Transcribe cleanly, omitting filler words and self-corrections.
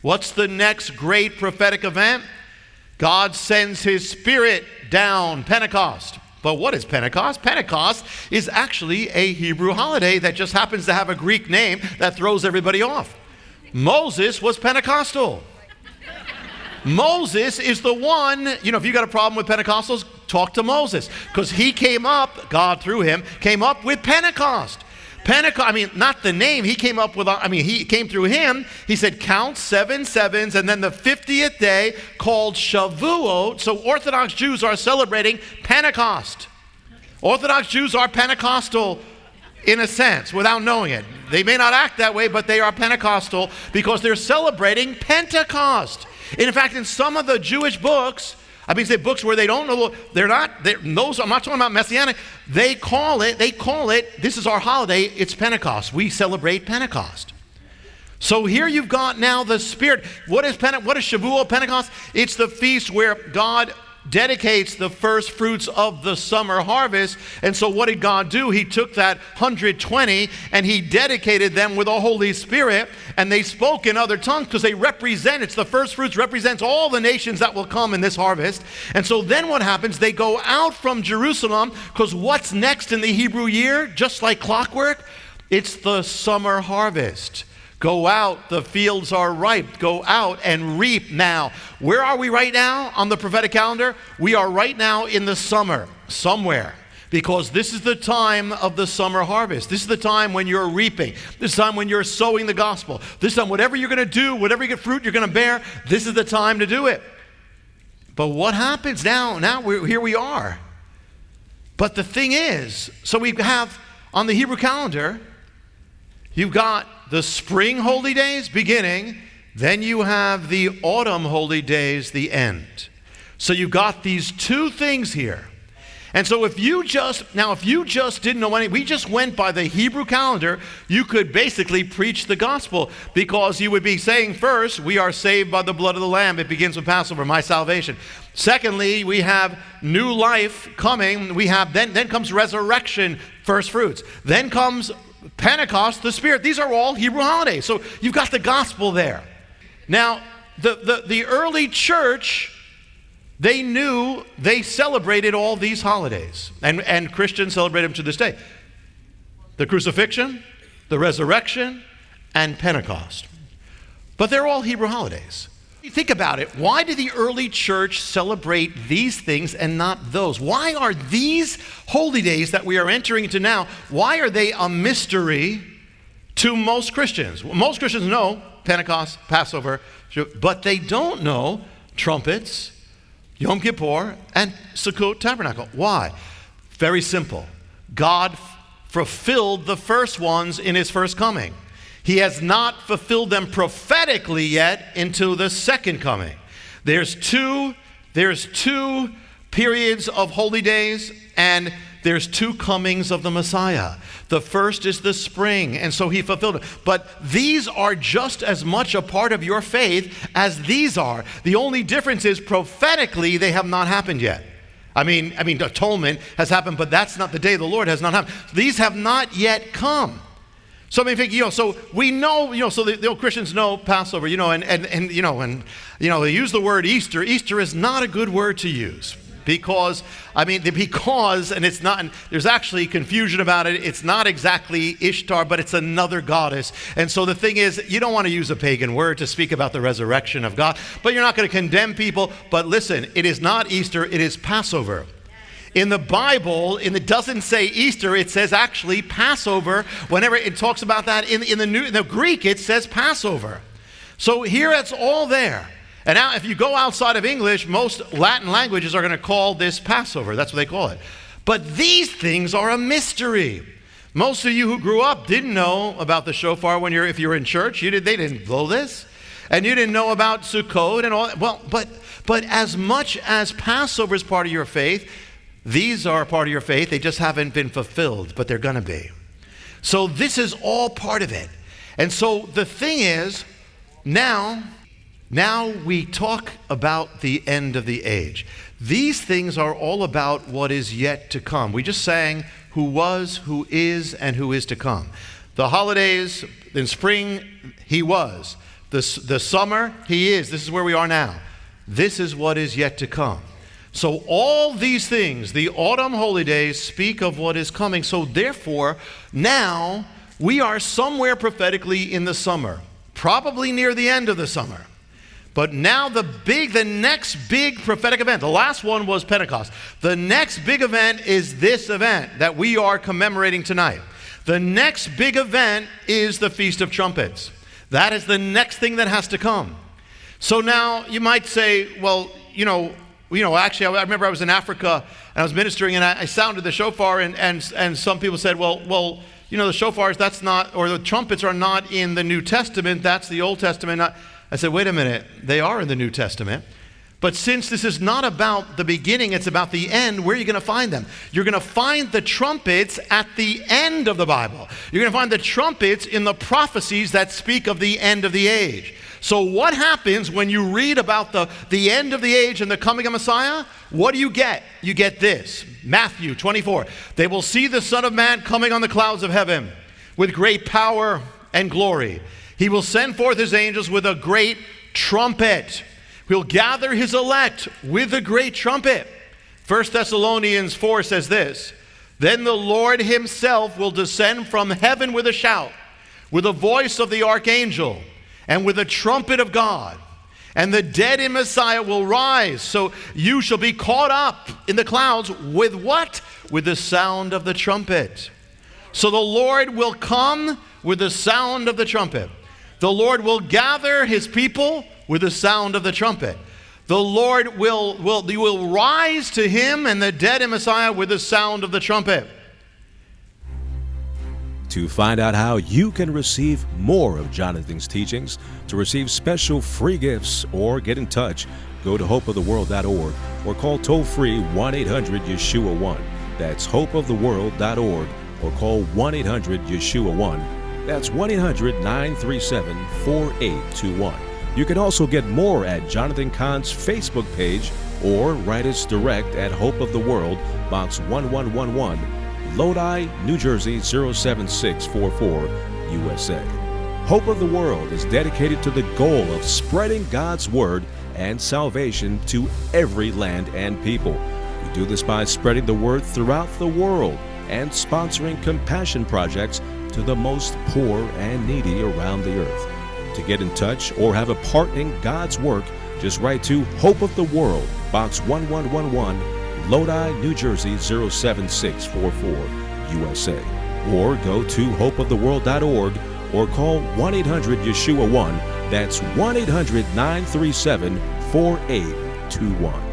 What's the next great prophetic event? God sends his Spirit down, Pentecost. But what is Pentecost? Pentecost is actually a Hebrew holiday that just happens to have a Greek name that throws everybody off. Moses was Pentecostal. Moses is the one, if you got a problem with Pentecostals, talk to Moses. Because he came up, God through him, came up with Pentecost. Not the name, he came up with, he came through him. He said, count 7 sevens, and then the 50th day called Shavuot. So Orthodox Jews are celebrating Pentecost. Orthodox Jews are Pentecostal in a sense, without knowing it. They may not act that way, but they are Pentecostal because they're celebrating Pentecost. And in fact, in some of the Jewish books, books where they don't know, I'm not talking about Messianic, they call it, this is our holiday, it's Pentecost. We celebrate Pentecost. So here you've got now the Spirit. What is Shavuot, Pentecost? It's the feast where God dedicates the first fruits of the summer harvest. And so what did God do? He took that 120 and he dedicated them with the Holy Spirit, and they spoke in other tongues because it's the first fruits represents all the nations that will come in this harvest. And so then what happens? They go out from Jerusalem, because what's next in the Hebrew year? Just like clockwork, it's the summer harvest. Go out, the fields are ripe. Go out and reap now. Where are we right now on the prophetic calendar? We are right now in the summer, somewhere. Because this is the time of the summer harvest. This is the time when you're reaping. This is the time when you're sowing the gospel. This time, whatever you're going to do, whatever fruit you're going to bear, this is the time to do it. But what happens now? Here we are. But the thing is, so we have on the Hebrew calendar, you've got the spring holy days beginning, then you have the autumn holy days, the end. So you've got these two things here. And so if you just didn't know anything, we just went by the Hebrew calendar, you could basically preach the gospel, because you would be saying, first, we are saved by the blood of the Lamb. It begins with Passover, my salvation. Secondly, we have new life coming. We have then comes resurrection, first fruits. Then comes Pentecost, the Spirit. These are all Hebrew holidays. So you've got the gospel there. Now, the early church, they celebrated all these holidays. And Christians celebrate them to this day. The crucifixion, the resurrection, and Pentecost. But they're all Hebrew holidays. Think about it. Why did the early church celebrate these things and not those? Why are these holy days that we are entering into now, why are they a mystery to most Christians? Most Christians know Pentecost, Passover, but they don't know trumpets, Yom Kippur, and Sukkot tabernacle. Why? Very simple. God fulfilled the first ones in his first coming. He has not fulfilled them prophetically yet into the second coming. There's two periods of holy days, and there's two comings of the Messiah. The first is the spring, and so he fulfilled it. But these are just as much a part of your faith as these are. The only difference is prophetically they have not happened yet. Atonement has happened, but that's not the day of the Lord has not happened. These have not yet come. So so we know, so the Christians know Passover, and they use the word Easter. Easter is not a good word to use because, and it's not, and there's actually confusion about it. It's not exactly Ishtar, but it's another goddess. And so the thing is, you don't want to use a pagan word to speak about the resurrection of God, but you're not going to condemn people. But listen, it is not Easter, it is Passover. In the Bible, it doesn't say Easter, it says actually Passover. Whenever it talks about that in the Greek, it says Passover. So here it's all there. And now if you go outside of English, most Latin languages are going to call this Passover. That's what they call it. But these things are a mystery. Most of you who grew up didn't know about the shofar if you're in church. They didn't blow this. And you didn't know about Sukkot and all that. Well, but as much as Passover is part of your faith, these are part of your faith. They just haven't been fulfilled, but they're going to be. So this is all part of it. And so the thing is, now we talk about the end of the age. These things are all about what is yet to come. We just sang who was, who is, and who is to come. The holidays in spring, he was. The summer, he is. This is where we are now. This is what is yet to come. So all these things, the autumn holy days, speak of what is coming. So therefore, now we are somewhere prophetically in the summer, probably near the end of the summer. But now the next big prophetic event, the last one was Pentecost. The next big event is this event that we are commemorating tonight. The next big event is the Feast of Trumpets. That is the next thing that has to come. So now you might say, well, actually, I remember I was in Africa and I was ministering and I sounded the shofar and some people said, well, the shofars, that's not, or the trumpets are not in the New Testament, that's the Old Testament. I said, wait a minute, they are in the New Testament. But since this is not about the beginning, it's about the end, where are you going to find them? You're going to find the trumpets at the end of the Bible. You're going to find the trumpets in the prophecies that speak of the end of the age. So what happens when you read about the end of the age and the coming of Messiah? What do you get? You get this. Matthew 24. They will see the Son of Man coming on the clouds of heaven with great power and glory. He will send forth his angels with a great trumpet. He'll gather his elect with a great trumpet. 1 Thessalonians 4 says this. Then the Lord himself will descend from heaven with a shout, with the voice of the archangel, and with the trumpet of God. And the dead in Messiah will rise. So you shall be caught up in the clouds with what? With the sound of the trumpet. So the Lord will come with the sound of the trumpet. The Lord will gather his people with the sound of the trumpet. The Lord will rise to him and the dead in Messiah with the sound of the trumpet. To find out how you can receive more of Jonathan's teachings, to receive special free gifts, or get in touch, go to hopeoftheworld.org or call toll-free 1-800-YESHUA-1. That's hopeoftheworld.org or call 1-800-YESHUA-1. That's 1-800-937-4821. You can also get more at Jonathan Cahn's Facebook page or write us direct at Hope of the World, Box 1111, Lodi, New Jersey 07644, USA. Hope of the World is dedicated to the goal of spreading God's Word and salvation to every land and people. We do this by spreading the Word throughout the world and sponsoring compassion projects to the most poor and needy around the earth. To get in touch or have a part in God's work, just write to Hope of the World, Box 1111, Lodi, New Jersey 07644, USA. Or go to hopeoftheworld.org or call 1-800-YESHUA-1. That's 1-800-937-4821.